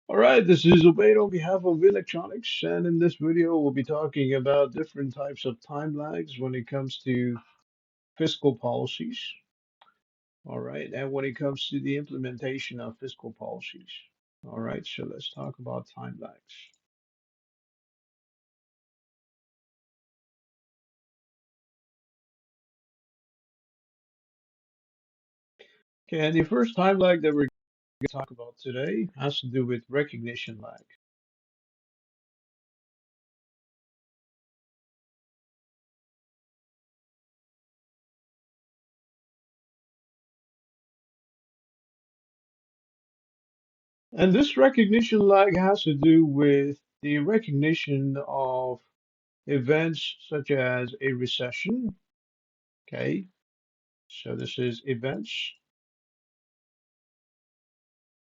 All right, this is Ubaid on behalf of Electronics, and in this video, we'll be talking about different types of time lags when it comes to fiscal policies. All right, and when it comes to the implementation of fiscal policies. All right, so let's talk about time lags. Okay, and the first time lag that we're going to talk about today has to do with recognition lag. And this recognition lag has to do with the recognition of events such as a recession. Okay, so this is events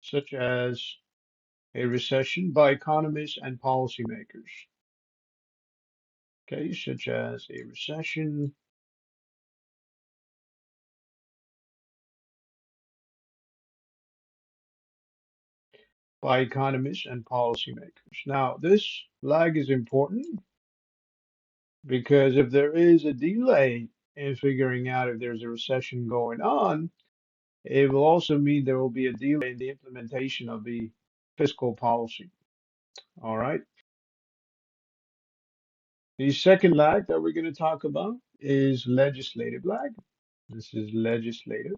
such as a recession by economists and policymakers. Okay, such as a recession by economists and policymakers. Now, this lag is important because if there is a delay in figuring out if there's a recession going on, it will also mean there will be a delay in the implementation of the fiscal policy. All right. The second lag that we're going to talk about is legislative lag. This is legislative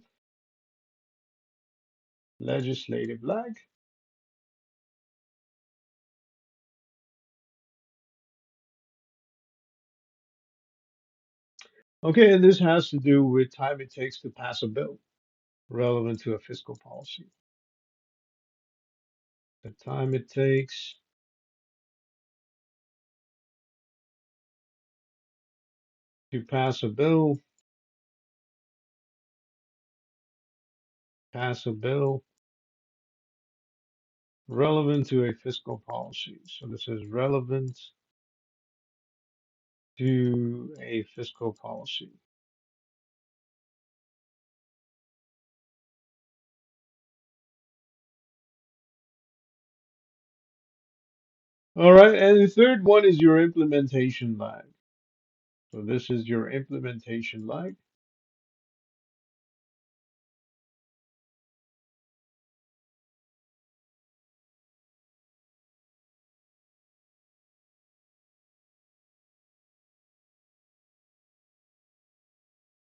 lag. Okay, and this has to do with time it takes to pass a bill relevant to a fiscal policy. The time it takes to pass a bill relevant to a fiscal policy. So this is relevant to a fiscal policy. All right, and the third one is your implementation lag. So this is your implementation lag.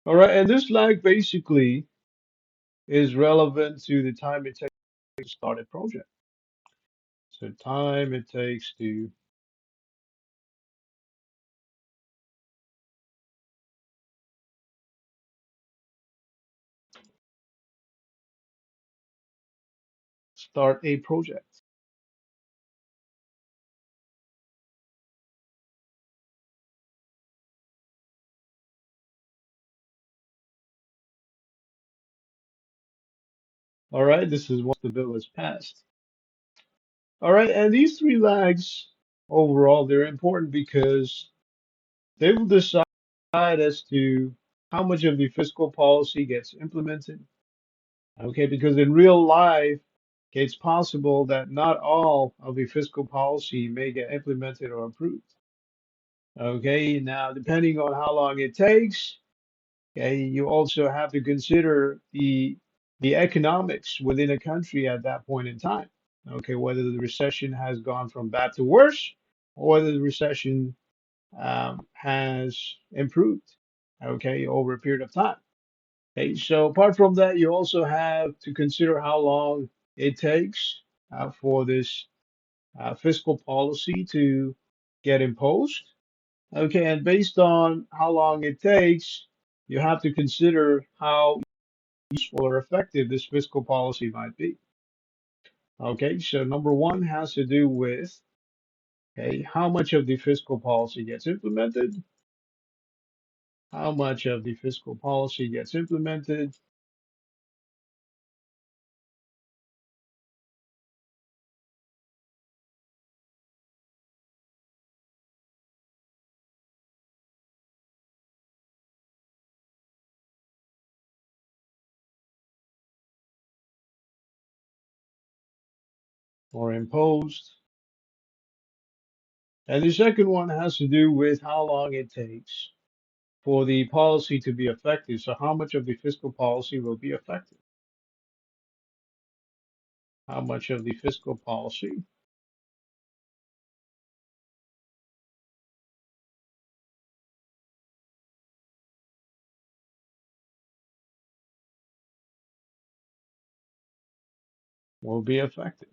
All right, and this lag basically is relevant to the time it takes to start a project. So time it takes to start a project. All right, this is once the bill is passed. All right, and these three lags overall, they're important because they will decide as to how much of the fiscal policy gets implemented. Okay, because in real life, it's possible that not all of the fiscal policy may get implemented or approved. Okay, now depending on how long it takes, okay, you also have to consider the economics within a country at that point in time. Okay, whether the recession has gone from bad to worse, or whether the recession has improved. Okay, over a period of time. Okay, so apart from that, you also have to consider how long it takes for this fiscal policy to get imposed. Okay, and based on how long it takes, you have to consider how useful or effective this fiscal policy might be. Okay, so number one has to do with how much of the fiscal policy gets implemented, how much of the fiscal policy gets implemented, or imposed. And the second one has to do with how long it takes for the policy to be effective. So how much of the fiscal policy will be effective? How much of the fiscal policy will be effective?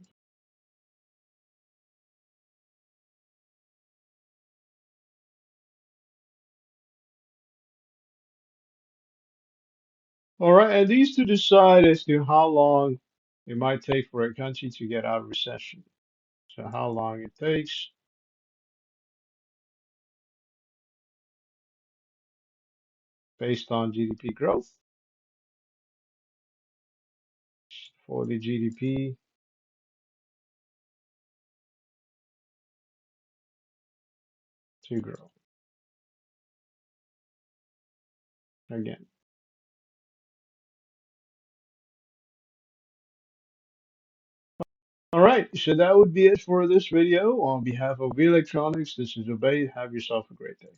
All right, and these to decide as to how long it might take for a country to get out of recession. So how long it takes based on GDP growth for the GDP to grow again. All right, so that would be it for this video. On behalf of V Electronics, this is Obey. Have yourself a great day.